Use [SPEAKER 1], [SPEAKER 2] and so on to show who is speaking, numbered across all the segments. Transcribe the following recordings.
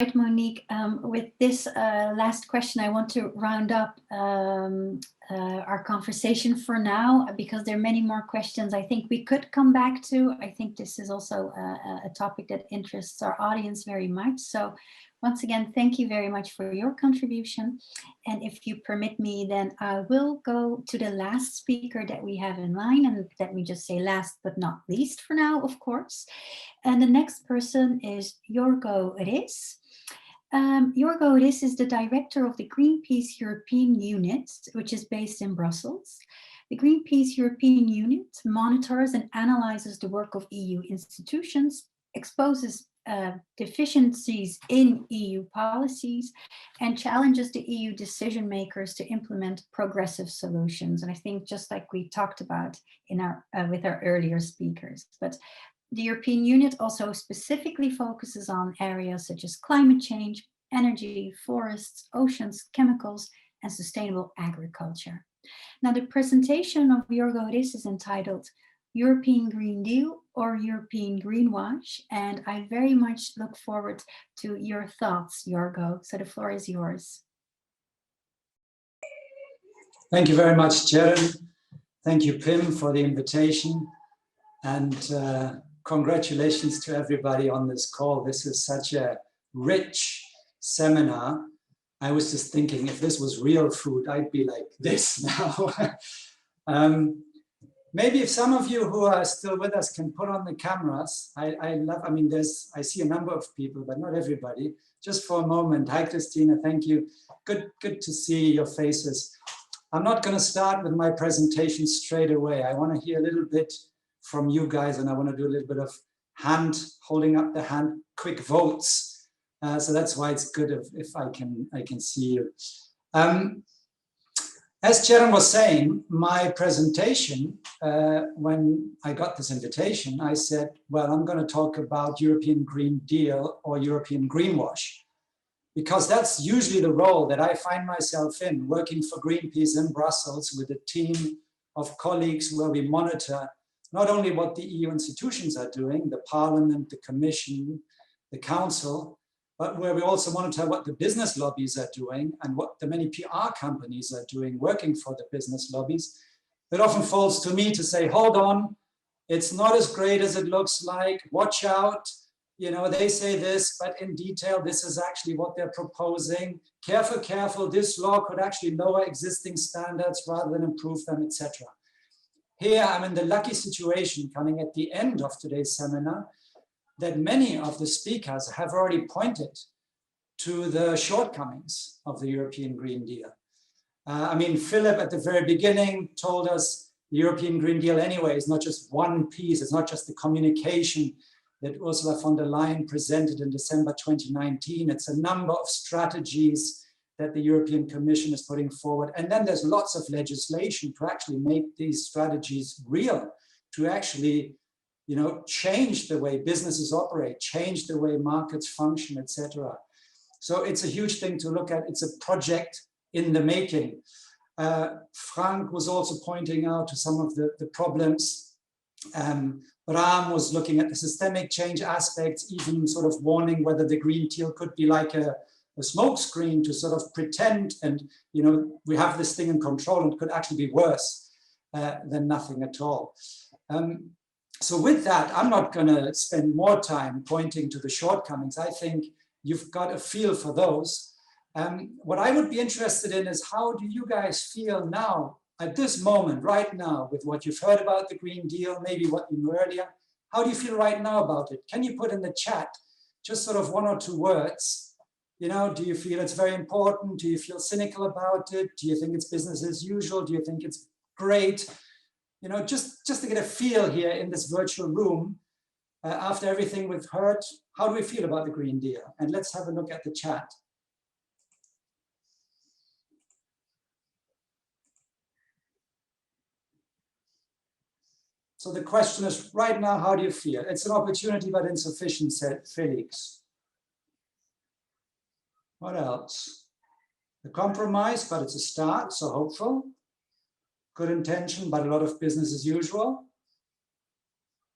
[SPEAKER 1] Right, Monique, with this last question, I want to round up our conversation for now, because there are many more questions I think we could come back to. I think this is also a topic that interests our audience very much. So once again, thank you very much for your contribution. And if you permit me, then I will go to the last speaker that we have in line. And let me just say last but not least for now, of course. And the next person is Jorgo Ris. Jorgo Ris is the director of the Greenpeace European Unit, which is based in Brussels. The Greenpeace European Unit monitors and analyzes the work of EU institutions, exposes deficiencies in EU policies, and challenges the EU decision makers to implement progressive solutions. And I think just like we talked about in our with our earlier speakers, but the European Unit also specifically focuses on areas such as climate change, energy, forests, oceans, chemicals, and sustainable agriculture. Now, the presentation of Jorgo Ris is entitled European Green Deal or European Greenwash, and I very much look forward to your thoughts, Jorgo. So the floor is yours.
[SPEAKER 2] Thank you very much, Sharon. Thank you, Pim, for the invitation. And congratulations to everybody on this call. This is such a rich seminar. I was just thinking, if this was real food, I'd be like this now. Maybe if some of you who are still with us can put on the cameras. I mean, I see a number of people, but not everybody. Just for a moment. Hi, Christina, thank you. Good to see your faces. I'm not going to start with my presentation straight away. I want to hear a little bit from you guys, and I want to do a little bit of holding up the hand, quick votes. So that's why it's good if I can see you. As Sharon was saying, my presentation, when I got this invitation, I said, well, I'm going to talk about European Green Deal or European Greenwash, because that's usually the role that I find myself in, working for Greenpeace in Brussels with a team of colleagues where we monitor not only what the EU institutions are doing, the Parliament, the Commission, the Council, but where we also monitor what the business lobbies are doing and what the many PR companies are doing, working for the business lobbies. It often falls to me to say, hold on, it's not as great as it looks like, watch out. You know, they say this, but in detail, this is actually what they're proposing. Careful, careful, this law could actually lower existing standards rather than improve them, etc. Here, I'm in the lucky situation coming at the end of today's seminar that many of the speakers have already pointed to the shortcomings of the European Green Deal. I mean, Philip at the very beginning told us the European Green Deal anyway is not just one piece, it's not just the communication that Ursula von der Leyen presented in December 2019. It's a number of strategies that the European Commission is putting forward. And then there's lots of legislation to actually make these strategies real, to actually, you know, change the way businesses operate, change the way markets function, etc. So it's a huge thing to look at. It's a project in the making. Frank was also pointing out to some of the problems. Bram was looking at the systemic change aspects, even sort of warning whether the Green Deal could be like a smoke screen to sort of pretend and, you know, we have this thing in control, and it could actually be worse than nothing at all. So with that, I'm not going to spend more time pointing to the shortcomings. I think you've got a feel for those. What I would be interested in is, how do you guys feel now, at this moment, right now, with what you've heard about the Green Deal, maybe what you knew earlier? How do you feel right now about it? Can you put in the chat just sort of one or two words? You know, do you feel it's very important? Do you feel cynical about it? Do you think it's business as usual? Do you think it's great? You know, just to get a feel here in this virtual room, after everything we've heard, how do we feel about the Green Deal? And let's have a look at the chat. So the question is, right now, how do you feel? It's an opportunity, but insufficient, said Felix. What else? A compromise, but it's a start, so hopeful. Good intention, but a lot of business as usual.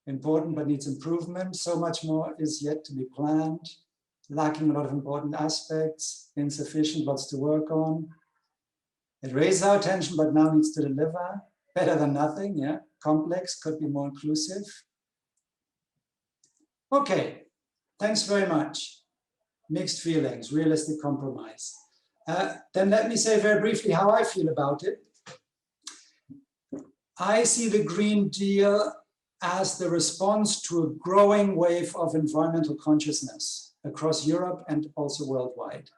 [SPEAKER 2] Important, but needs improvement. So much more is yet to be planned. lacking a lot of important aspects, insufficient, lots to work on. It raises our attention, but now needs to deliver. Better than nothing, yeah. Complex, could be more inclusive. Okay, thanks very much. Mixed feelings, realistic compromise. Then let me say very briefly how I feel about it. I see the Green Deal as the response to a growing wave of environmental consciousness across Europe and also worldwide.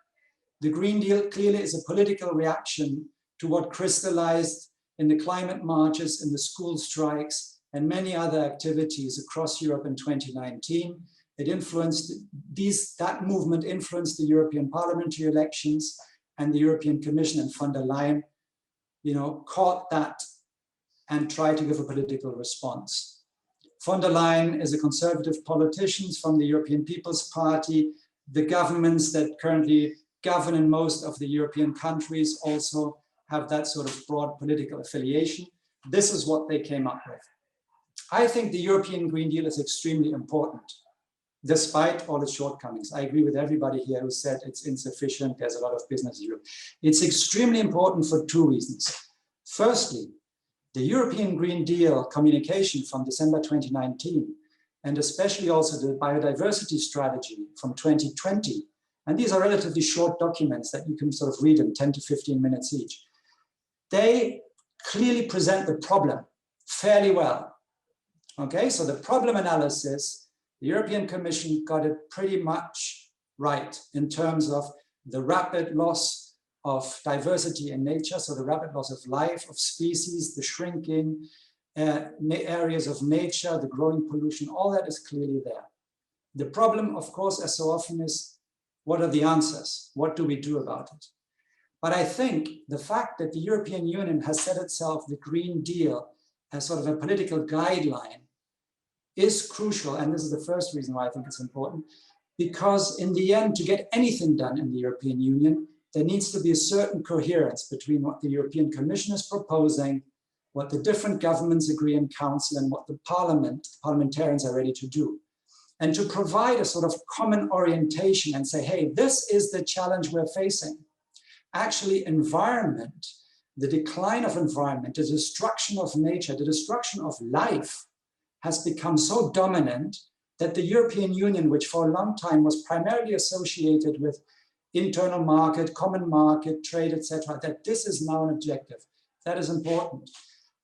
[SPEAKER 2] The Green Deal clearly is a political reaction to what crystallized in the climate marches, in the school strikes, and many other activities across Europe in 2019. It influenced that movement influenced the European parliamentary elections, and the European Commission and von der Leyen, caught that and tried to give a political response. Von der Leyen is a conservative politician from the European People's Party. The governments that currently govern in most of the European countries also have that sort of broad political affiliation. This is what they came up with. I think the European Green Deal is extremely important, despite all its shortcomings. I agree with everybody here who said it's insufficient, there's a lot of business in Europe. It's extremely important for two reasons. Firstly, the European Green Deal communication from December 2019, and especially also the biodiversity strategy from 2020, and these are relatively short documents that you can sort of read in 10 to 15 minutes each. They clearly present the problem fairly well. Okay, so the problem analysis, the European Commission got it pretty much right in terms of the rapid loss of diversity in nature, so the rapid loss of life, of species, the shrinking areas of nature, the growing pollution, all that is clearly there. The problem, of course, as so often is, what are the answers? What do we do about it? But I think the fact that the European Union has set itself the Green Deal as sort of a political guideline is crucial, and this is the first reason why I think it's important, because in the end, to get anything done in the European Union, there needs to be a certain coherence between what the European Commission is proposing, what the different governments agree in Council, and what the parliamentarians are ready to do. And to provide a sort of common orientation and say, hey, this is the challenge we're facing. Actually, environment, the decline of environment, the destruction of nature, the destruction of life has become so dominant that the European Union, which for a long time was primarily associated with internal market, common market, trade, etc., that this is now an objective. That is important.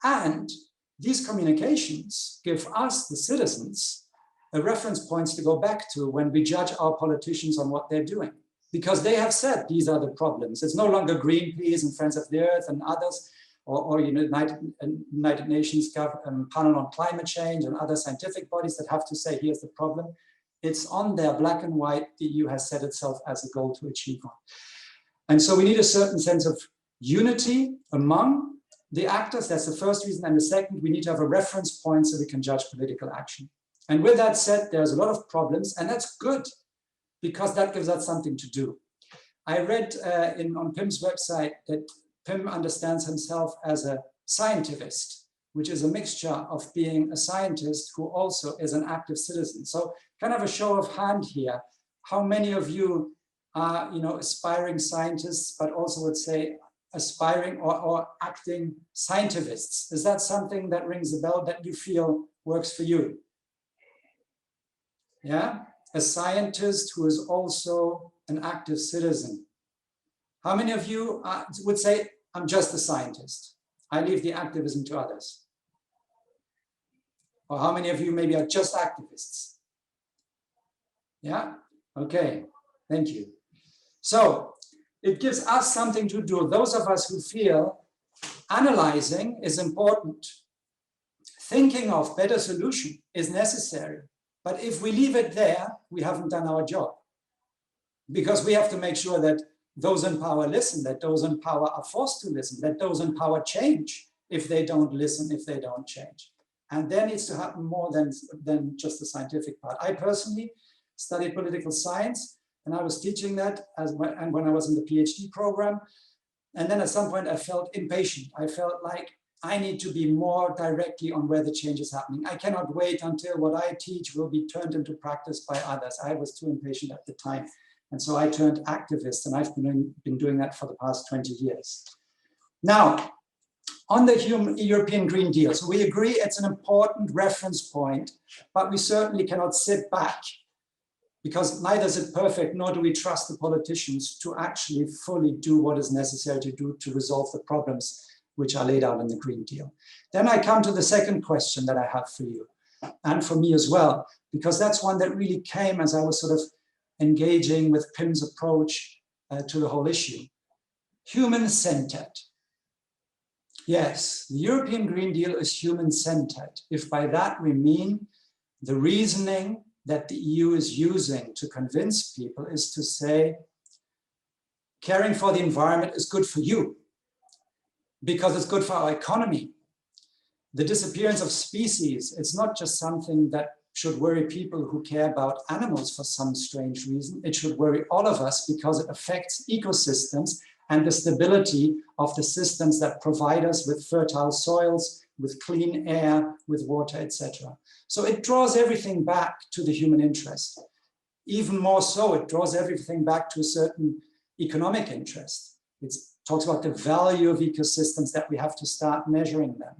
[SPEAKER 2] And these communications give us, the citizens, a reference points to go back to when we judge our politicians on what they're doing. Because they have said these are the problems. It's no longer Greenpeace and Friends of the Earth and others, or United Nations panel on climate change and other scientific bodies that have to say, here's the problem. It's on there, black and white, the EU has set itself as a goal to achieve on. And so we need a certain sense of unity among the actors. That's the first reason. And the second, we need to have a reference point so we can judge political action. And with that said, there's a lot of problems, and that's good, because that gives us something to do. I read on Pim's website that Pim understands himself as a scientivist, which is a mixture of being a scientist who also is an active citizen. So kind of a show of hand here. How many of you are aspiring scientists, but also would say aspiring or acting scientists? Is that something that rings a bell that you feel works for you? Yeah, a scientist who is also an active citizen. How many of you would say, I'm just a scientist, I leave the activism to others? Or how many of you maybe are just activists? Yeah, okay, thank you. So it gives us something to do. Those of us who feel analyzing is important, thinking of better solution is necessary. But if we leave it there, we haven't done our job. Because we have to make sure that those in power listen, that those in power are forced to listen, that those in power change if they don't listen, if they don't change. And there needs to happen more than just the scientific part. I personally studied political science, and I was teaching that when I was in the PhD program. And then at some point I felt impatient. I felt like I need to be more directly on where the change is happening. I cannot wait until what I teach will be turned into practice by others. I was too impatient at the time. And so I turned activist, and I've been doing that for the past 20 years. Now, on the European Green Deal, so we agree it's an important reference point, but we certainly cannot sit back, because neither is it perfect, nor do we trust the politicians to actually fully do what is necessary to do to resolve the problems which are laid out in the Green Deal. Then I come to the second question that I have for you, and for me as well, because that's one that really came as I was sort of engaging with Pim's approach to the whole issue. Human-centered. Yes, the European Green Deal is human-centered. If by that we mean the reasoning that the EU is using to convince people is to say, caring for the environment is good for you because it's good for our economy. The disappearance of species, it's not just something that should worry people who care about animals for some strange reason. It should worry all of us because it affects ecosystems and the stability of the systems that provide us with fertile soils, with clean air, with water, etc. So it draws everything back to the human interest. Even more so, it draws everything back to a certain economic interest. It talks about the value of ecosystems that we have to start measuring them.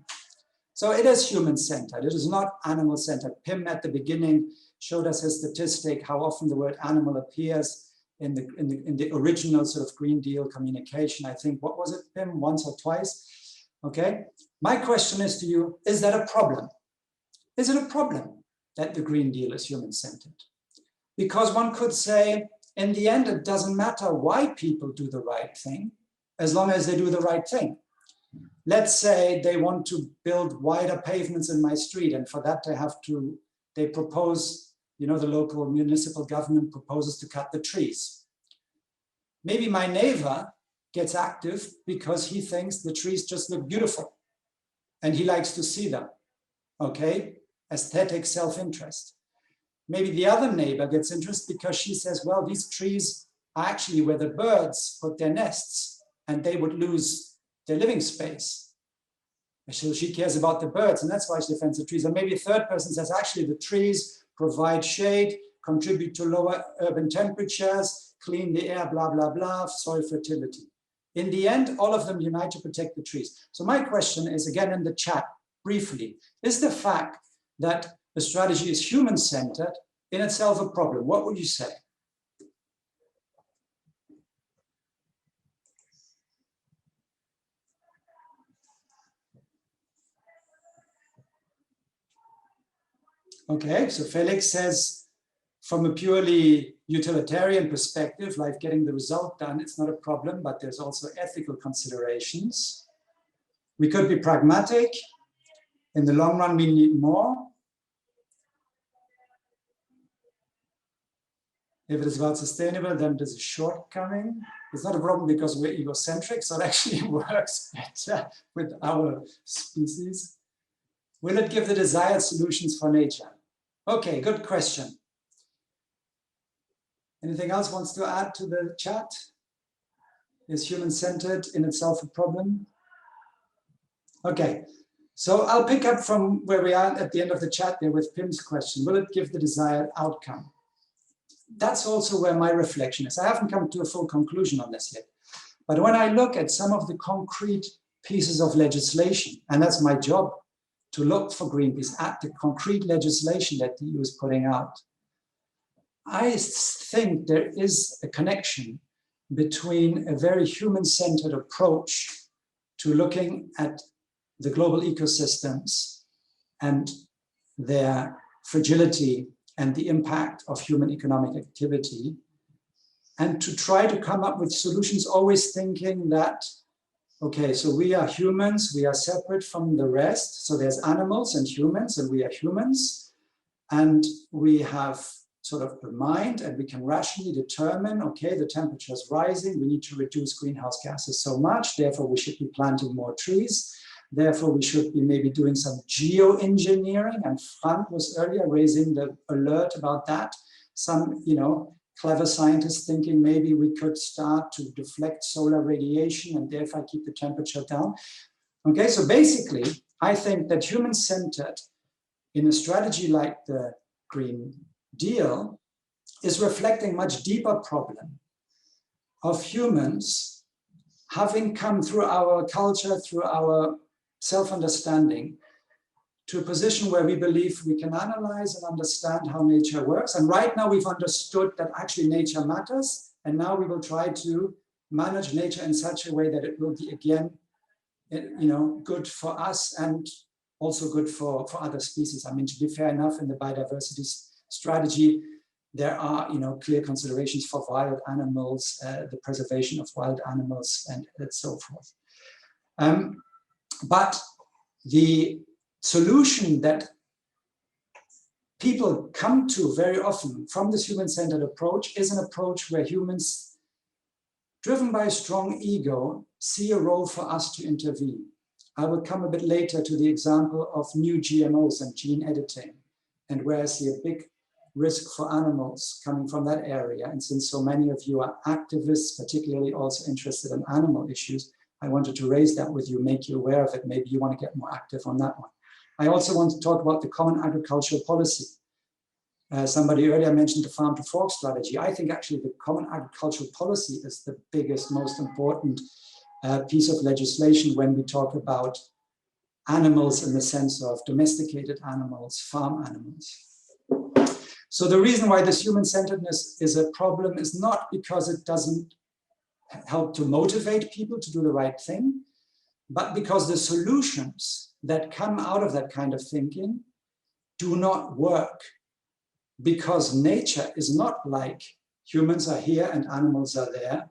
[SPEAKER 2] So it is human-centered, it is not animal-centered. Pim at the beginning showed us a statistic, how often the word animal appears in the original sort of Green Deal communication. I think, what was it, Pim, once or twice? Okay, my question is to you, is that a problem? Is it a problem that the Green Deal is human-centered? Because one could say, in the end, it doesn't matter why people do the right thing, as long as they do the right thing. Let's say they want to build wider pavements in my street, and for that they propose, the local municipal government proposes to cut the trees. Maybe my neighbor gets active because he thinks the trees just look beautiful and he likes to see them, okay? Aesthetic self-interest. Maybe the other neighbor gets interested because she says, well, these trees are actually where the birds put their nests and they would lose their living space. So she cares about the birds, and that's why she defends the trees. And maybe a third person says, actually, the trees provide shade, contribute to lower urban temperatures, clean the air, blah, blah, blah, soil fertility. In the end, all of them unite to protect the trees. So my question is, again in the chat, briefly, is the fact that the strategy is human-centered in itself a problem? What would you say? Okay, so Felix says, from a purely utilitarian perspective, like getting the result done, it's not a problem, but there's also ethical considerations. We could be pragmatic. In the long run, we need more. If it is about sustainable, then there's a shortcoming. It's not a problem because we're egocentric, so it actually works better with our species. Will it give the desired solutions for nature? Okay, good question. Anything else wants to add to the chat? Is human-centered in itself a problem? Okay, so I'll pick up from where we are at the end of the chat there with Pim's question. Will it give the desired outcome? That's also where my reflection is. I haven't come to a full conclusion on this yet. But when I look at some of the concrete pieces of legislation, and that's my job, to look for Greenpeace at the concrete legislation that the EU is putting out, I think there is a connection between a very human-centered approach to looking at the global ecosystems and their fragility and the impact of human economic activity, and to try to come up with solutions, always thinking that, okay, so we are humans, we are separate from the rest. So there's animals and humans, and we are humans. And we have sort of a mind, and we can rationally determine, okay, the temperature is rising, we need to reduce greenhouse gases so much, therefore we should be planting more trees. Therefore, we should be maybe doing some geoengineering, and Frank was earlier raising the alert about that. Some, clever scientists thinking maybe we could start to deflect solar radiation and therefore keep the temperature down. Okay, so basically, I think that human-centered in a strategy like the Green Deal is reflecting much deeper problem of humans having come through our culture, through our self-understanding, to a position where we believe we can analyze and understand how nature works. And right now we've understood that actually nature matters. And now we will try to manage nature in such a way that it will be, again, good for us and also good for other species. I mean, to be fair enough, in the biodiversity strategy, there are clear considerations for wild animals, the preservation of wild animals, and so forth. But the solution that people come to very often from this human-centered approach is an approach where humans, driven by a strong ego, see a role for us to intervene. I will come a bit later to the example of new GMOs and gene editing, and where I see a big risk for animals coming from that area. And since so many of you are activists, particularly also interested in animal issues, I wanted to raise that with you, make you aware of it. Maybe you want to get more active on that one. I also want to talk about the common agricultural policy. Somebody earlier mentioned the farm to fork strategy. I think actually the common agricultural policy is the biggest, most important piece of legislation when we talk about animals in the sense of domesticated animals, farm animals. So the reason why this human-centeredness is a problem is not because it doesn't help to motivate people to do the right thing, but because the solutions that come out of that kind of thinking do not work, because nature is not like humans are here and animals are there,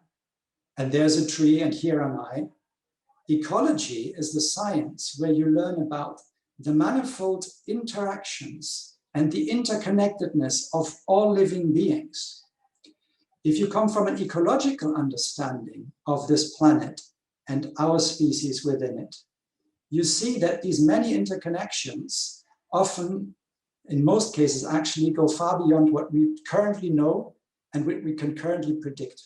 [SPEAKER 2] and there's a tree and here am I. Ecology is the science where you learn about the manifold interactions and the interconnectedness of all living beings. If you come from an ecological understanding of this planet and our species within it, you see that these many interconnections often, in most cases, actually go far beyond what we currently know and what we can currently predict.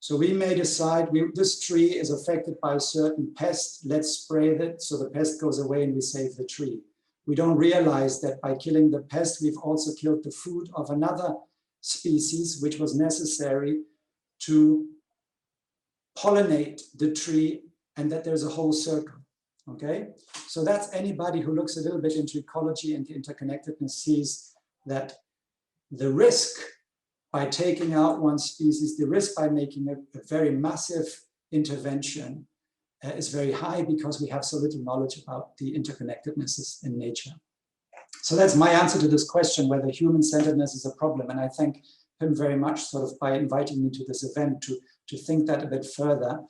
[SPEAKER 2] So we may decide this tree is affected by a certain pest, let's spray it so the pest goes away and we save the tree. We don't realize that by killing the pest, we've also killed the food of another species, which was necessary to pollinate the tree, and that there's a whole circle, okay? So that's anybody who looks a little bit into ecology and the interconnectedness sees that the risk by taking out one species, the risk by making a very massive intervention is very high because we have so little knowledge about the interconnectednesses in nature. So that's my answer to this question, whether human-centeredness is a problem. And I thank him very much sort of by inviting me to this event to think that a bit further,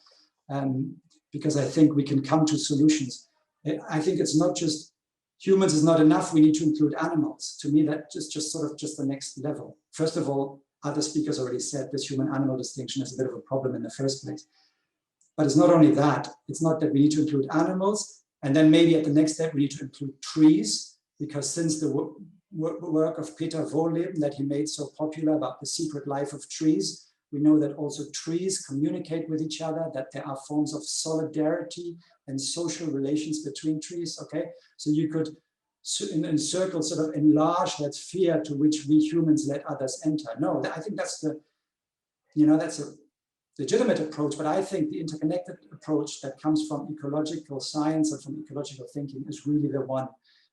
[SPEAKER 2] because I think we can come to solutions. I think it's not just humans is not enough, we need to include animals. To me, that is just sort of just the next level. First of all, other speakers already said this human-animal distinction is a bit of a problem in the first place. But it's not only that, it's not that we need to include animals, and then maybe at the next step we need to include trees, because since the work of Peter Wohlleben that he made so popular about the secret life of trees, we know that also trees communicate with each other, that there are forms of solidarity and social relations between trees, okay? So you could, in circles, sort of enlarge that sphere to which we humans let others enter. No, I think that's the, that's a legitimate approach, but I think the interconnected approach that comes from ecological science and from ecological thinking is really the one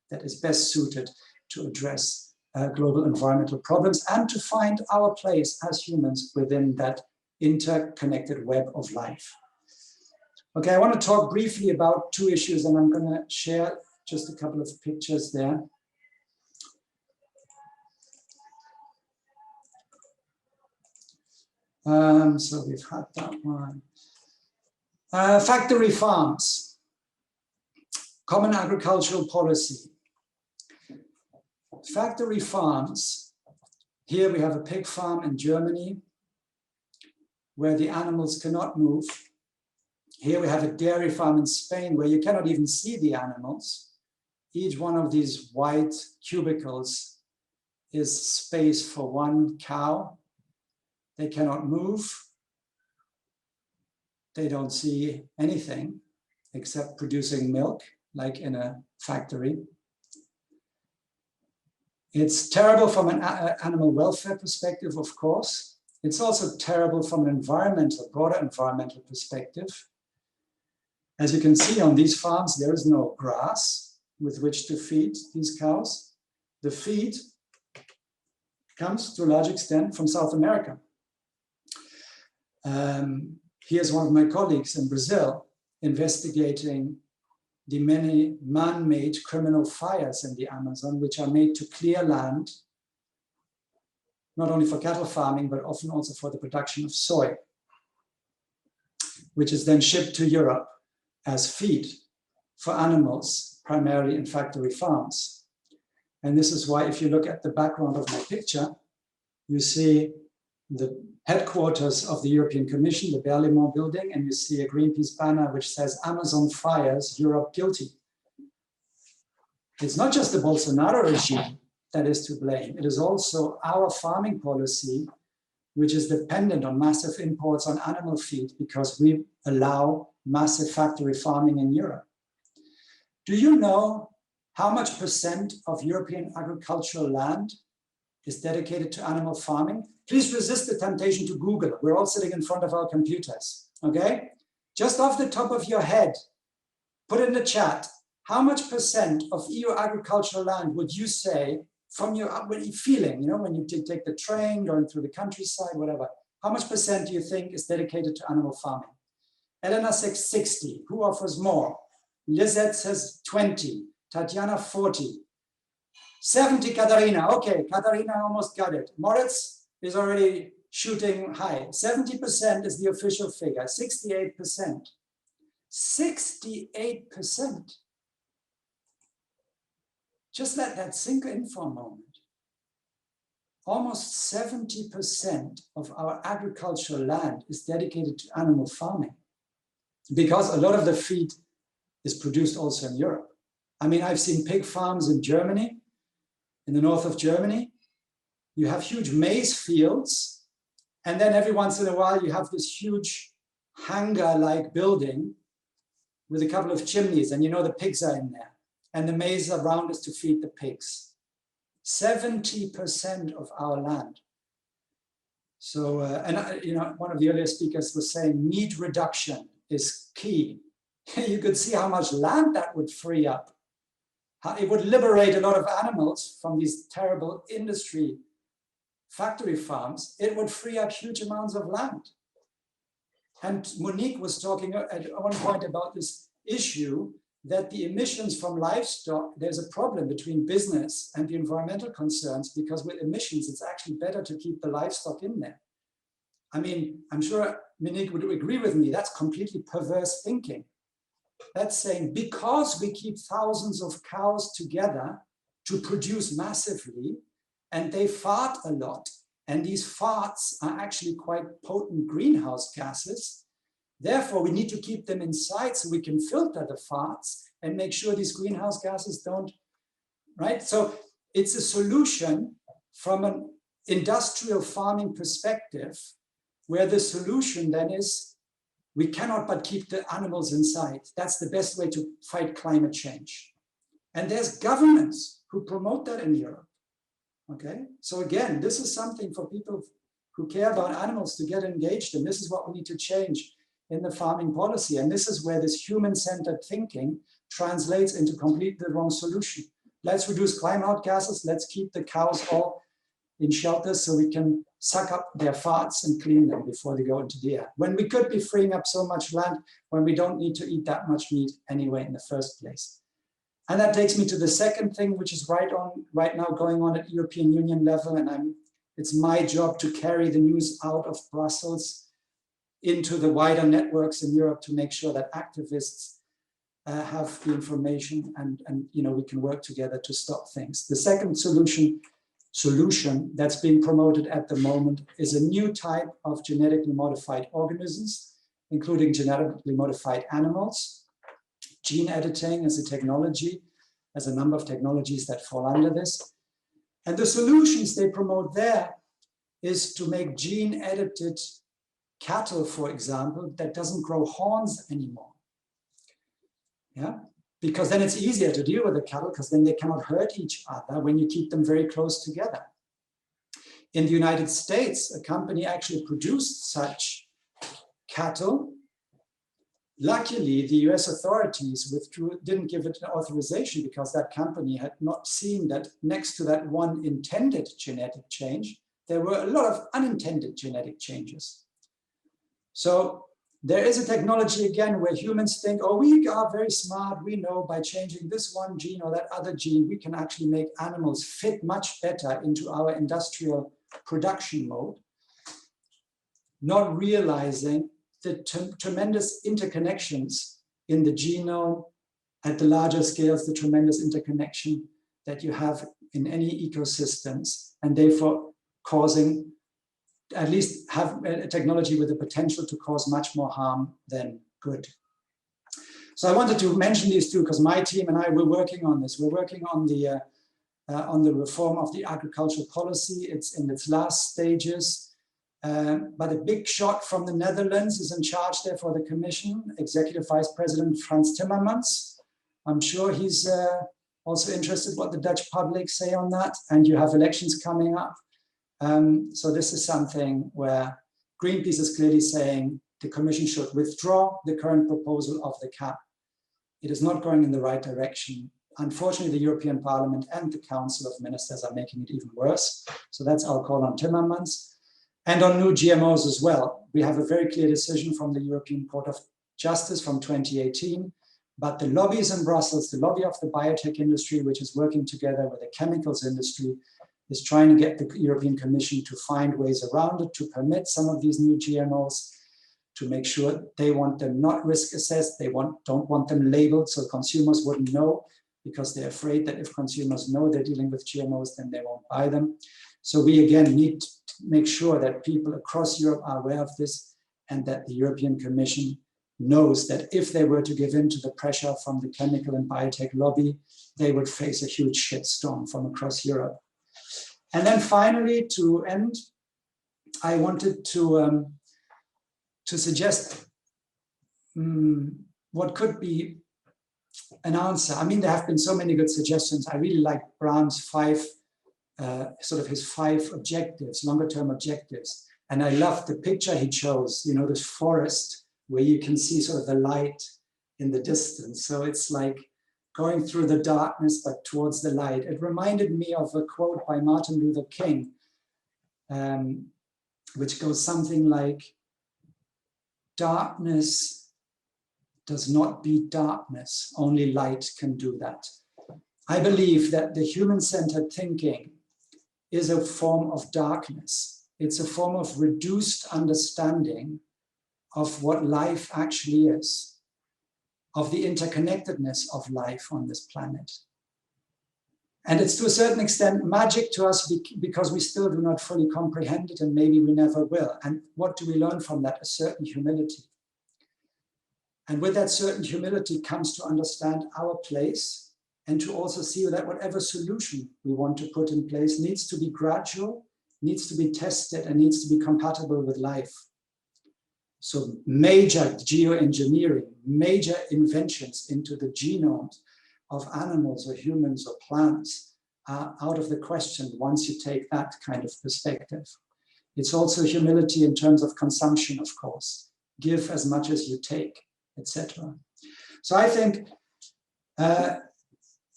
[SPEAKER 2] that is best suited to address global environmental problems and to find our place as humans within that interconnected web of life. Okay, I want to talk briefly about two issues, and I'm going to share just a couple of pictures there. So we've had that one. Factory farms, common agricultural policy. Factory farms, here we have a pig farm in Germany where the animals cannot move. Here we have a dairy farm in Spain where you cannot even see the animals. Each one of these white cubicles is space for one cow. They cannot move. They don't see anything. except producing milk, like in a factory. It's terrible from an animal welfare perspective, of course. It's also terrible from an broader environmental perspective. As you can see on these farms, there is no grass with which to feed these cows. The feed comes to a large extent from South America. Here's one of my colleagues in Brazil investigating the many man-made criminal fires in the Amazon, which are made to clear land, not only for cattle farming, but often also for the production of soy, which is then shipped to Europe as feed for animals, primarily in factory farms. And this is why, if you look at the background of my picture, you see the headquarters of the European Commission, the Berlaymont building, and you see a Greenpeace banner which says Amazon fires, Europe guilty. It's not just the Bolsonaro regime that is to blame. It is also our farming policy, which is dependent on massive imports on animal feed because we allow massive factory farming in Europe. Do you know how much percent of European agricultural land is dedicated to animal farming? Please resist the temptation to Google. We're all sitting in front of our computers, okay? Just off the top of your head, put in the chat, how much percent of EU agricultural land would you say from your feeling, you know, when you take the train, going through the countryside, whatever, how much percent do you think is dedicated to animal farming? Elena says 60. Who offers more? Lizette says 20. Tatiana 40. 70, Katharina. Okay, Katharina almost got it. Moritz is already shooting high. 70% is the official figure. 68%. 68%. Just let that sink in for a moment. Almost 70% of our agricultural land is dedicated to animal farming because a lot of the feed is produced also in Europe. I mean, I've seen pig farms in Germany, in the north of Germany. You have huge maize fields, and then every once in a while you have this huge hangar-like building with a couple of chimneys, and you know the pigs are in there, and the maize around is to feed the pigs. 70% of our land. So, you know, one of the earlier speakers was saying meat reduction is key. You could see how much land that would free up. How it would liberate a lot of animals from these terrible industry factory farms. It would free up huge amounts of land. And Monique was talking at one point about this issue that the emissions from livestock, there's a problem between business and the environmental concerns, because with emissions, it's actually better to keep the livestock in there. I mean, I'm sure Monique would agree with me, that's completely perverse thinking. That's saying because we keep thousands of cows together to produce massively, and they fart a lot, and these farts are actually quite potent greenhouse gases. Therefore, we need to keep them inside so we can filter the farts and make sure these greenhouse gases don't, right? So it's a solution from an industrial farming perspective, where the solution then is we cannot but keep the animals inside. That's the best way to fight climate change. And there's governments who promote that in Europe. Okay, so again, this is something for people who care about animals to get engaged in. This is what we need to change in the farming policy. And this is where this human-centered thinking translates into completely the wrong solution. Let's reduce climate gases. Let's keep the cows all in shelters so we can suck up their farts and clean them before they go into the air. When we could be freeing up so much land when we don't need to eat that much meat anyway in the first place. And that takes me to the second thing, which is right now going on at European Union level. And it's my job to carry the news out of Brussels into the wider networks in Europe to make sure that activists have the information and you know, we can work together to stop things. The second solution that's being promoted at the moment is a new type of genetically modified organisms, including genetically modified animals. Gene editing is a technology. There's a number of technologies that fall under this. And the solutions they promote there is to make gene-edited cattle, for example, that doesn't grow horns anymore. Yeah, because then it's easier to deal with the cattle because then they cannot hurt each other when you keep them very close together. In the United States, a company actually produced such cattle. Luckily, the US authorities didn't give it an authorization because that company had not seen that next to that one intended genetic change, there were a lot of unintended genetic changes. So there is a technology again where humans think, oh, we are very smart. We know by changing this one gene or that other gene, we can actually make animals fit much better into our industrial production mode, not realizing the tremendous interconnections in the genome at the larger scales, the tremendous interconnection that you have in any ecosystems, and therefore causing, at least have a technology with the potential to cause much more harm than good. So I wanted to mention these two because my team and I were working on this. We're working on the reform of the agricultural policy. It's in its last stages. But a big shot from the Netherlands is in charge there for the Commission, Executive Vice President Frans Timmermans. I'm sure he's also interested what the Dutch public say on that. And you have elections coming up. So this is something where Greenpeace is clearly saying the Commission should withdraw the current proposal of the CAP. It is not going in the right direction. Unfortunately, the European Parliament and the Council of Ministers are making it even worse. So that's our call on Timmermans. And on new GMOs as well. We have a very clear decision from the European Court of Justice from 2018, but the lobbies in Brussels, the lobby of the biotech industry, which is working together with the chemicals industry, is trying to get the European Commission to find ways around it, to permit some of these new GMOs, to make sure they want them not risk assessed, they don't want them labeled so consumers wouldn't know, because they're afraid that if consumers know they're dealing with GMOs, then they won't buy them. So we again need to make sure that people across Europe are aware of this and that the European Commission knows that if they were to give in to the pressure from the chemical and biotech lobby, they would face a huge shitstorm from across Europe. And then finally, to end, I wanted to suggest what could be an answer. I mean, there have been so many good suggestions. I really like Brown's his five objectives, longer term objectives. And I love the picture he chose, you know, this forest where you can see sort of the light in the distance. So it's like going through the darkness, but towards the light. It reminded me of a quote by Martin Luther King, which goes something like, darkness does not beat darkness, only light can do that. I believe that the human-centered thinking is a form of darkness. It's a form of reduced understanding of what life actually is, of the interconnectedness of life on this planet. And it's to a certain extent magic to us because we still do not fully comprehend it and maybe we never will. And what do we learn from that? A certain humility. And with that certain humility comes to understand our place and to also see that whatever solution we want to put in place needs to be gradual, needs to be tested, and needs to be compatible with life. So major geoengineering, major inventions into the genomes of animals or humans or plants are out of the question once you take that kind of perspective. It's also humility in terms of consumption, of course. Give as much as you take, etc. So I think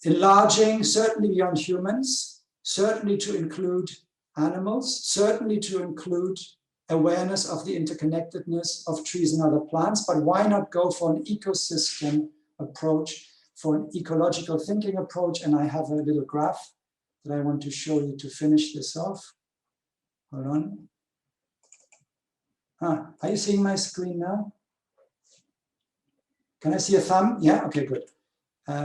[SPEAKER 2] enlarging, certainly beyond humans, certainly to include animals, certainly to include awareness of the interconnectedness of trees and other plants, but why not go for an ecosystem approach, for an ecological thinking approach? And I have a little graph that I want to show you to finish this off. Hold on. Are you seeing my screen now? Can I see a thumb? Yeah, okay, good.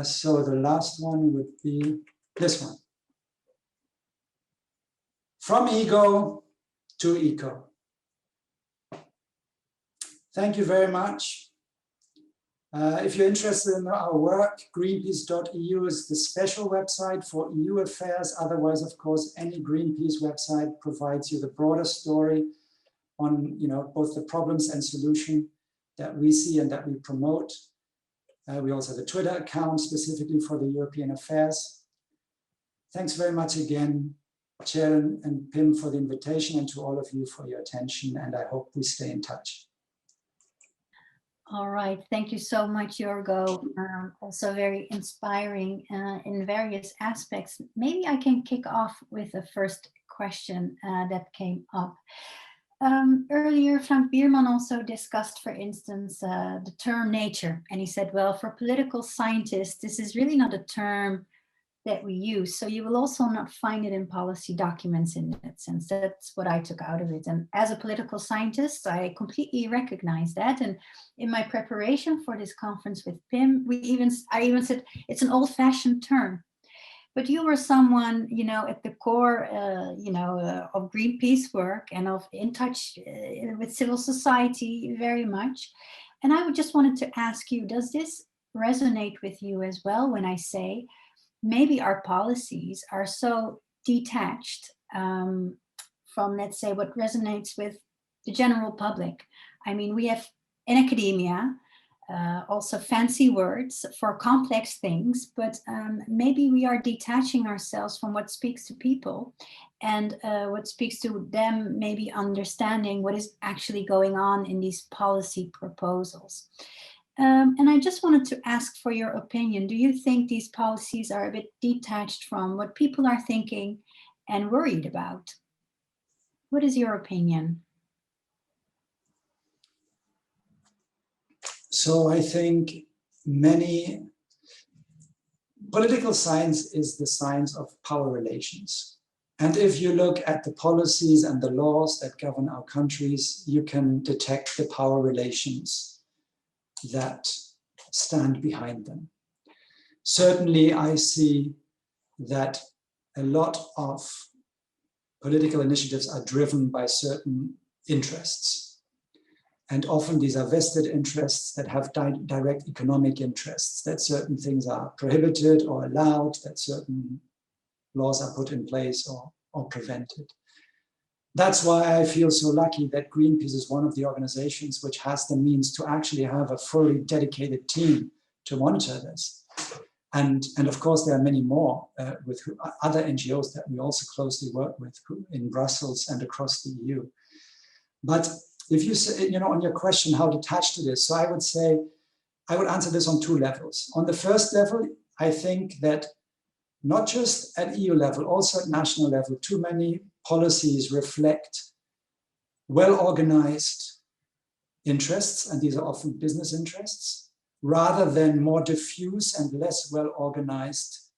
[SPEAKER 2] So the last one would be this one. From ego to eco. Thank you very much. If you're interested in our work, greenpeace.eu is the special website for EU affairs. Otherwise, of course, any Greenpeace website provides you the broader story on, you know, both the problems and solution that we see and that we promote. We also have a Twitter account specifically for the European affairs. Thanks very much again, Sharon and Pim, for the invitation, and to all of you for your attention, and I hope we stay in touch.
[SPEAKER 1] All right, thank you so much, Jorgo. Also very inspiring in various aspects. Maybe I can kick off with the first question that came up. Earlier, Frank Bierman also discussed, for instance, the term nature. And he said, well, for political scientists, this is really not a term that we use. So you will also not find it in policy documents in that sense. That's what I took out of it. And as a political scientist, I completely recognize that. And in my preparation for this conference with Pim, I even said, it's an old-fashioned term. But you were someone, you know, at the core, of Greenpeace work and of in touch with civil society very much. And I just wanted to ask you, does this resonate with you as well when I say, maybe our policies are so detached from, let's say, what resonates with the general public? I mean, we have in academia also fancy words for complex things, but maybe we are detaching ourselves from what speaks to people and what speaks to them, maybe understanding what is actually going on in these policy proposals. And I just wanted to ask for your opinion. Do you think these policies are a bit detached from what people are thinking and worried about? What is your opinion?
[SPEAKER 2] So I think political science is the science of power relations. And if you look at the policies and the laws that govern our countries, you can detect the power relations that stand behind them. Certainly, I see that a lot of political initiatives are driven by certain interests. And often these are vested interests that have direct economic interests, that certain things are prohibited or allowed, that certain laws are put in place or prevented. That's why I feel so lucky that Greenpeace is one of the organizations which has the means to actually have a fully dedicated team to monitor this. And of course, there are many more with other NGOs that we also closely work with in Brussels and across the EU. But if you say, on your question, how detached it is, so I would say, I would answer this on two levels. On the first level, I think that not just at EU level, also at national level, too many policies reflect well-organized interests, and these are often business interests, rather than more diffuse and less well-organized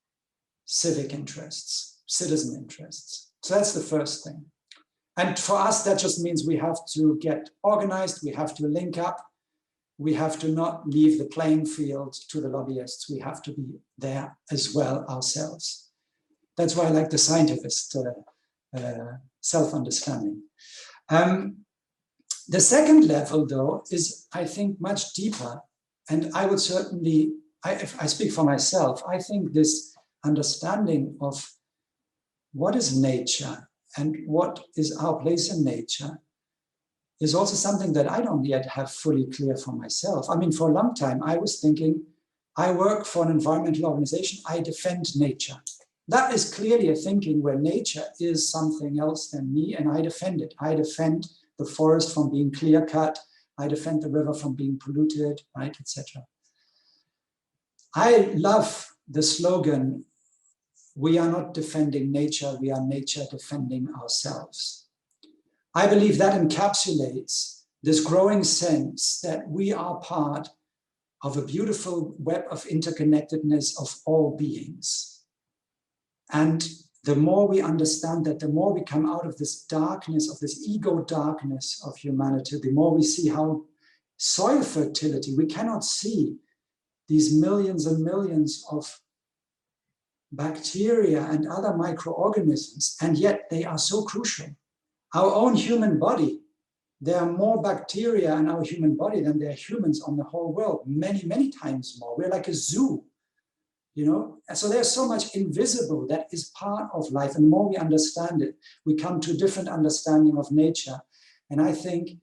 [SPEAKER 2] civic interests, citizen interests. So that's the first thing. And for us, that just means we have to get organized, we have to link up, we have to not leave the playing field to the lobbyists, we have to be there as well ourselves. That's why I like the scientist self-understanding. The second level, though, is, I think, much deeper. And I would certainly, if I speak for myself, I think this understanding of what is nature and what is our place in nature is also something that I don't yet have fully clear for myself. I mean, for a long time, I was thinking, I work for an environmental organization, I defend nature. That is clearly a thinking where nature is something else than me, and I defend it. I defend the forest from being clear-cut, I defend the river from being polluted, right, etc. I love the slogan, we are not defending nature, we are nature defending ourselves. I believe that encapsulates this growing sense that we are part of a beautiful web of interconnectedness of all beings. And the more we understand that, the more we come out of this darkness, of this ego darkness of humanity, the more we see how soil fertility, we cannot see these millions and millions of bacteria and other microorganisms, and yet they are so crucial. Our own human body, there are more bacteria in our human body than there are humans on the whole world, many, many times more. We're like a zoo, you know? And so there's so much invisible that is part of life. And the more we understand it, we come to a different understanding of nature. And I think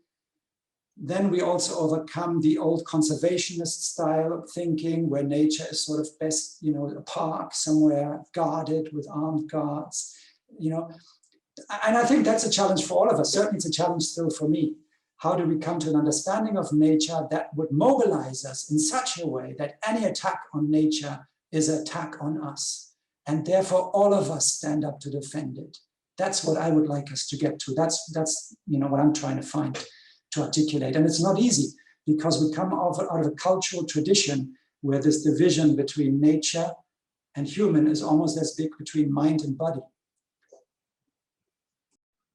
[SPEAKER 2] then we also overcome the old conservationist style of thinking where nature is sort of best, you know, a park somewhere guarded with armed guards, you know. And I think that's a challenge for all of us. Certainly it's a challenge still for me. How do we come to an understanding of nature that would mobilize us in such a way that any attack on nature is an attack on us? And therefore all of us stand up to defend it. That's what I would like us to get to. That's you know, what I'm trying to find, to articulate. And it's not easy because we come out of a cultural tradition where this division between nature and human is almost as big between mind and body.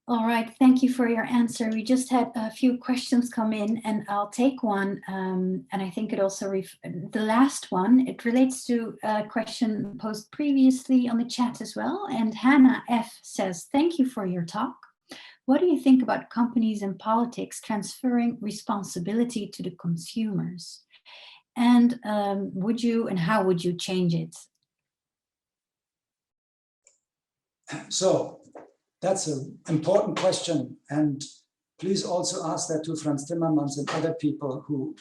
[SPEAKER 1] All right, thank you for your answer. We just had a few questions come in and I'll take one. And I think it also, the last one, it relates to a question posed previously on the chat as well. And Hannah F says, thank you for your talk. What do you think about companies and politics transferring responsibility to the consumers? And would you, and how would you change it?
[SPEAKER 2] So, that's an important question, and please also ask that to Franz Timmermans and other people who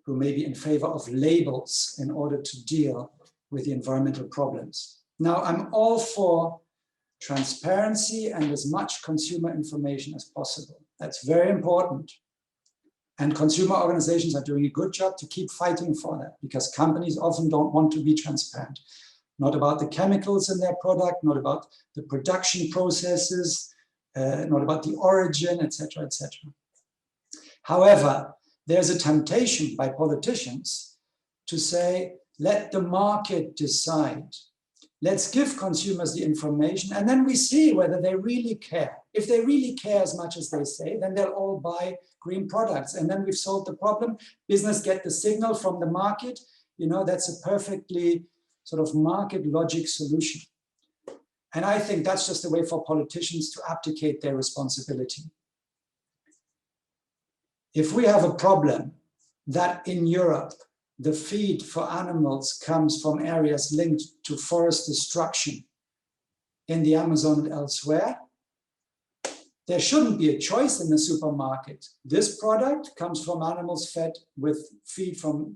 [SPEAKER 2] may be in favor of labels in order to deal with the environmental problems. Now, I'm all for transparency and as much consumer information as possible. That's very important. And consumer organizations are doing a good job to keep fighting for that because companies often don't want to be transparent. Not about the chemicals in their product, not about the production processes, not about the origin, etc., etc. However, there's a temptation by politicians to say, let the market decide. Let's give consumers the information and then we see whether they really care. If they really care as much as they say, then they'll all buy green products. And then we've solved the problem. Business get the signal from the market. You know, that's a perfectly sort of market logic solution. And I think that's just a way for politicians to abdicate their responsibility. If we have a problem that in Europe, the feed for animals comes from areas linked to forest destruction in the Amazon and elsewhere, there shouldn't be a choice in the supermarket. This product comes from animals fed with feed from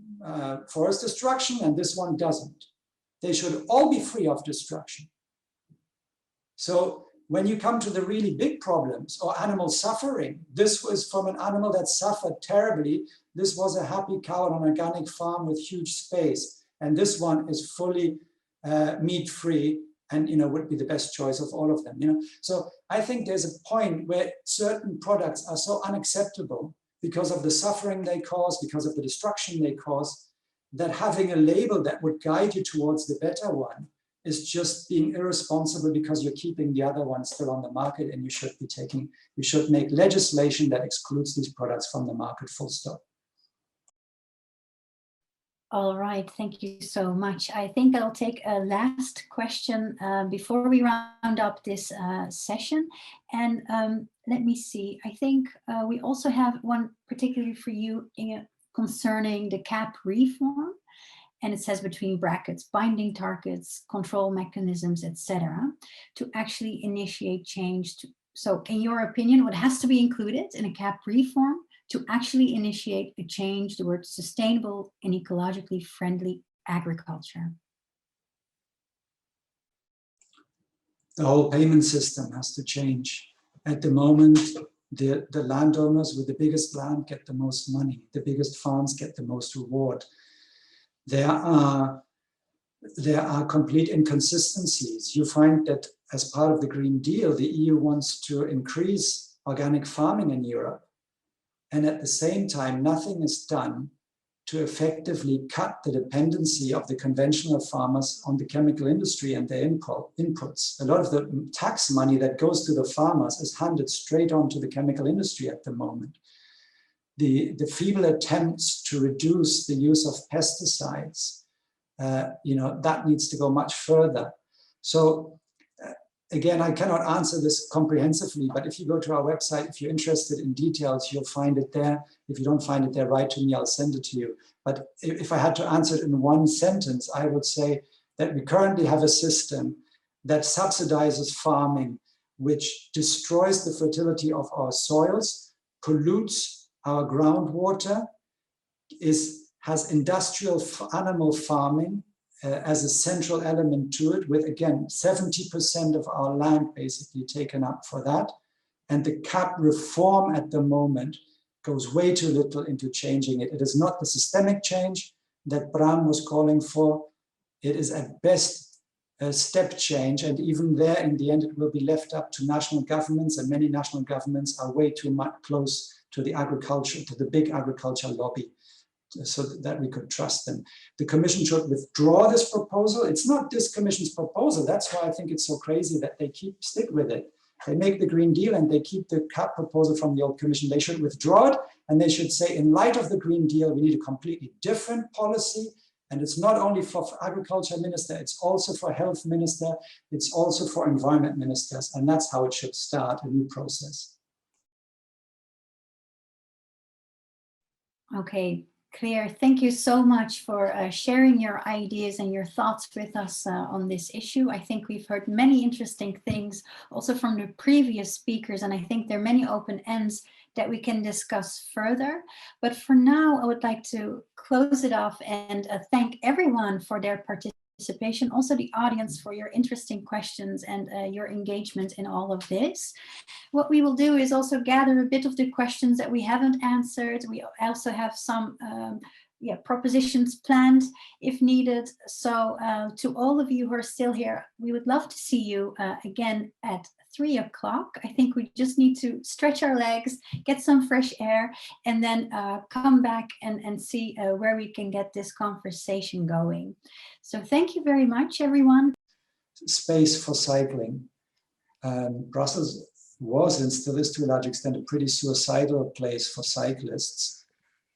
[SPEAKER 2] forest destruction and this one doesn't. They should all be free of destruction. So when you come to the really big problems or animal suffering, this was from an animal that suffered terribly. This was a happy cow on an organic farm with huge space. And this one is fully meat-free and, you know, would be the best choice of all of them, you know. So I think there's a point where certain products are so unacceptable because of the suffering they cause, because of the destruction they cause, that having a label that would guide you towards the better one is just being irresponsible because you're keeping the other one still on the market and you should make legislation that excludes these products from the market, full stop.
[SPEAKER 1] All right, thank you so much. I think I'll take a last question before we round up this session. And let me see, I think we also have one particularly for you concerning the CAP reform. And it says between brackets, binding targets, control mechanisms, etc., to actually initiate change. So in your opinion, what has to be included in a CAP reform to actually initiate a change towards sustainable and ecologically friendly agriculture?
[SPEAKER 2] The whole payment system has to change. At the moment, the landowners with the biggest land get the most money. The biggest farms get the most reward. There are complete inconsistencies. You find that as part of the Green Deal, the EU wants to increase organic farming in Europe. And at the same time, nothing is done to effectively cut the dependency of the conventional farmers on the chemical industry and their inputs. A lot of the tax money that goes to the farmers is handed straight on to the chemical industry at the moment. The feeble attempts to reduce the use of pesticides, that needs to go much further. So again, I cannot answer this comprehensively, but if you go to our website, if you're interested in details, you'll find it there. If you don't find it there, write to me, I'll send it to you. But if I had to answer it in one sentence, I would say that we currently have a system that subsidizes farming, which destroys the fertility of our soils, pollutes our groundwater has industrial animal farming as a central element to it, with again 70% of our land basically taken up for that. And the CAP reform at the moment goes way too little into changing it. It is not the systemic change that Bram was calling for. It is at best a step change, and even there in the end it will be left up to national governments, and many national governments are way too much close to the agriculture, to the big agriculture lobby, so that we could trust them. The Commission should withdraw this proposal. It's not this Commission's proposal. That's why I think it's so crazy that they stick with it. They make the Green Deal and they keep the CAP proposal from the old Commission. They should withdraw it, and they should say, in light of the Green Deal, we need a completely different policy. And it's not only for agriculture minister, it's also for health minister, it's also for environment ministers. And that's how it should start, a new process.
[SPEAKER 1] Okay, clear. Thank you so much for sharing your ideas and your thoughts with us on this issue. I think we've heard many interesting things also from the previous speakers, and I think there are many open ends that we can discuss further. But for now, I would like to close it off and thank everyone for their participation, also the audience for your interesting questions and your engagement in all of this. What we will do is also gather a bit of the questions that we haven't answered. We also have some propositions planned if needed. So to all of you who are still here, we would love to see you again at 3 o'clock. I think we just need to stretch our legs, get some fresh air, and then come back and see where we can get this conversation going. So thank you very much, everyone.
[SPEAKER 2] Space for cycling. Brussels was and still is to a large extent a pretty suicidal place for cyclists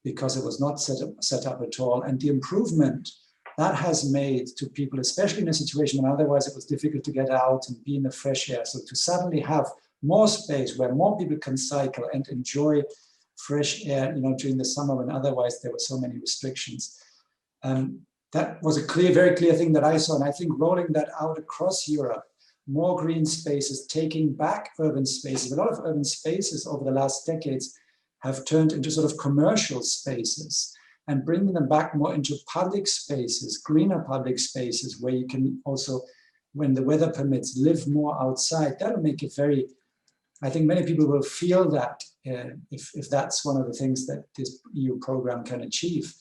[SPEAKER 2] because it was not set up at all. And the improvement that has made to people, especially in a situation when otherwise it was difficult to get out and be in the fresh air. So to suddenly have more space where more people can cycle and enjoy fresh air, during the summer when otherwise there were so many restrictions. That was a very clear thing that I saw. And I think rolling that out across Europe, more green spaces, taking back urban spaces. A lot of urban spaces over the last decades have turned into sort of commercial spaces, and bringing them back more into public spaces, greener public spaces, where you can also, when the weather permits, live more outside. That'll make it I think many people will feel that if that's one of the things that this EU program can achieve.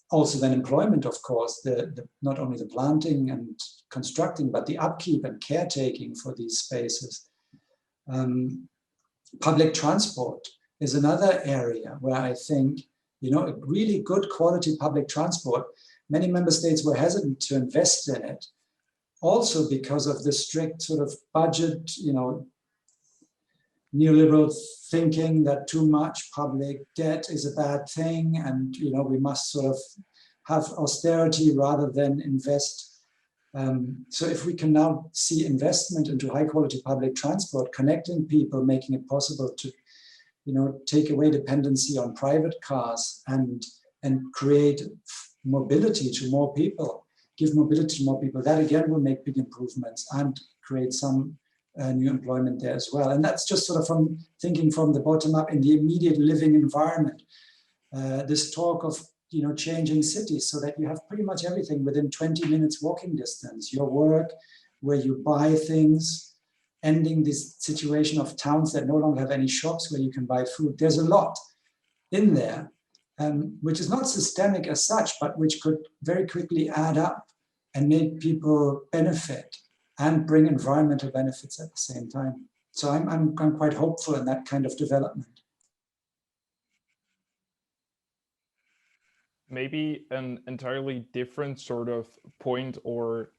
[SPEAKER 2] Also then employment, of course, not only the planting and constructing, but the upkeep and caretaking for these spaces. Public transport is another area where I think, a really good quality public transport, many member states were hesitant to invest in it, also because of the strict sort of budget, neoliberal thinking that too much public debt is a bad thing, and we must sort of have austerity rather than invest. So if we can now see investment into high quality public transport, connecting people, making it possible to take away dependency on private cars and create mobility to more people, give mobility to more people, that again will make big improvements and create some new employment there as well. And that's just sort of from thinking from the bottom up in the immediate living environment. This talk of changing cities so that you have pretty much everything within 20 minutes walking distance, your work, where you buy things, ending this situation of towns that no longer have any shops where you can buy food. There's a lot in there, which is not systemic as such, but which could very quickly add up and make people benefit and bring environmental benefits at the same time. So I'm quite hopeful in that kind of development.
[SPEAKER 3] Maybe an entirely different sort of point or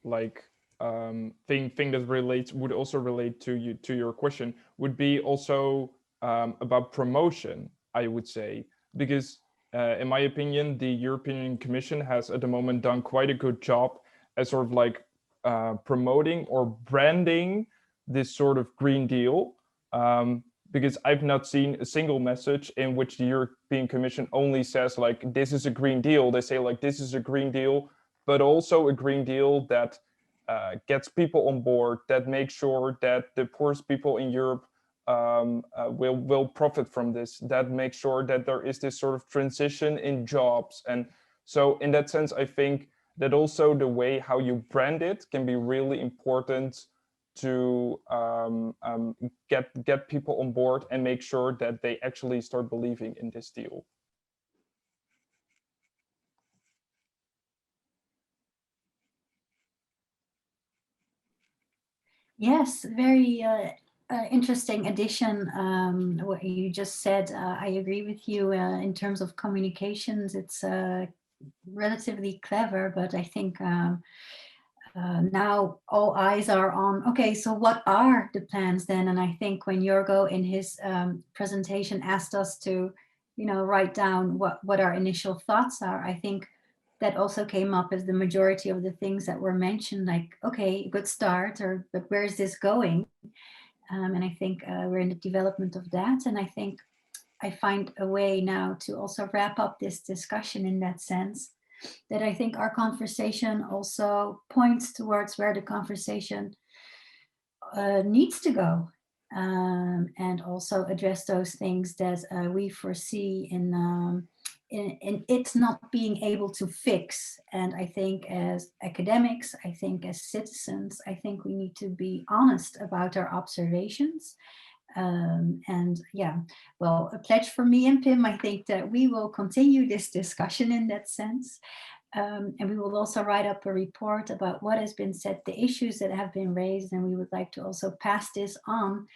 [SPEAKER 3] thing that would also relate to your question would be also about promotion, I would say, because in my opinion, the European Commission has at the moment done quite a good job as sort of promoting or branding this sort of Green Deal. Because I've not seen a single message in which the European Commission only says this is a Green Deal. They say this is a Green Deal, but also a Green Deal that gets people on board, that makes sure that the poorest people in Europe will profit from this, that makes sure that there is this sort of transition in jobs. And so in that sense, I think that also the way how you brand it can be really important to get people on board and make sure that they actually start believing in this deal.
[SPEAKER 1] Yes, very interesting addition. What you just said, I agree with you in terms of communications. It's relatively clever, but I think now all eyes are on, okay, so what are the plans then? And I think when Jorgo in his presentation asked us to, write down what our initial thoughts are, I think that also came up as the majority of the things that were mentioned, like, okay, good start, but where is this going? And I think we're in the development of that. And I think I find a way now to also wrap up this discussion in that sense, that I think our conversation also points towards where the conversation needs to go, and also address those things that we foresee in it's not being able to fix. And I think as academics, I think as citizens, I think we need to be honest about our observations. And yeah, well, a pledge for me and Pim, I think that we will continue this discussion in that sense. And we will also write up a report about what has been said, the issues that have been raised, and we would like to also pass this on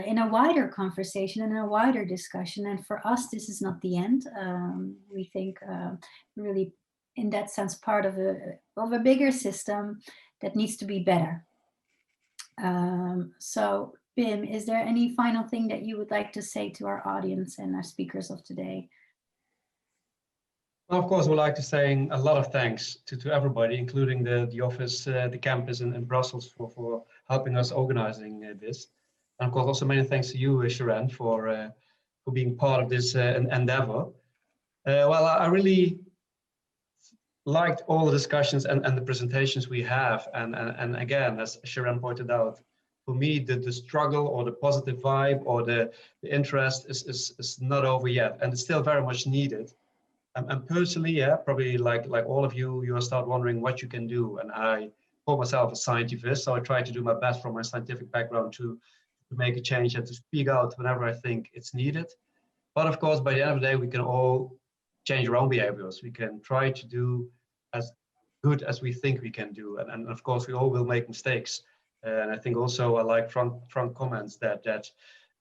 [SPEAKER 1] in a wider conversation and a wider discussion. And for us, this is not the end. We think really, in that sense, part of a bigger system that needs to be better. So, Pim, is there any final thing that you would like to say to our audience and our speakers of today?
[SPEAKER 4] Well, of course, we'd like to say a lot of thanks to everybody, including the office, the campus in Brussels for helping us organizing this. And of course, also many thanks to you, Sharon, for being part of this endeavor. Well, I really liked all the discussions and the presentations we have. And again, as Sharon pointed out, for me, the struggle or the positive vibe or the interest is not over yet. And it's still very much needed. And personally, yeah, probably like all of you, you'll start wondering what you can do. And I call myself a scientist, so I try to do my best from my scientific background to make a change and to speak out whenever I think it's needed. But of course, by the end of the day, we can all change our own behaviors. We can try to do as good as we think we can do. And of course, we all will make mistakes. And I think also I like Frank comments that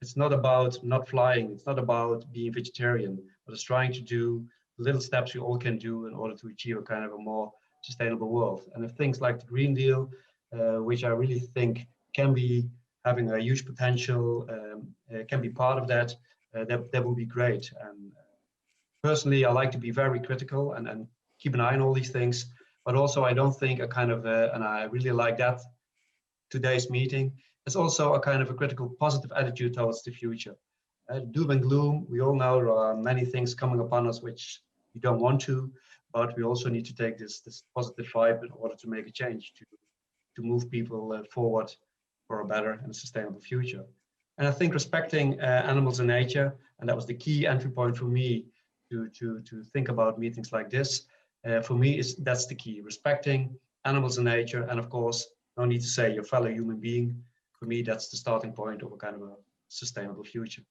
[SPEAKER 4] it's not about not flying. It's not about being vegetarian, but it's trying to do little steps we all can do in order to achieve a kind of a more sustainable world. And if things like the Green Deal, which I really think can be having a huge potential, can be part of that, that would be great. And personally, I like to be very critical and keep an eye on all these things, but also I don't think a kind of, and I really like that today's meeting, it's also a kind of a critical positive attitude towards the future. Doom and gloom, we all know there are many things coming upon us which we don't want to, but we also need to take this positive vibe in order to make a change, to move people forward for a better and sustainable future. And I think respecting animals and nature, and that was the key entry point for me to think about meetings like this, for me that's the key, respecting animals and nature, and of course, no need to say your fellow human being. For me, that's the starting point of a kind of a sustainable future.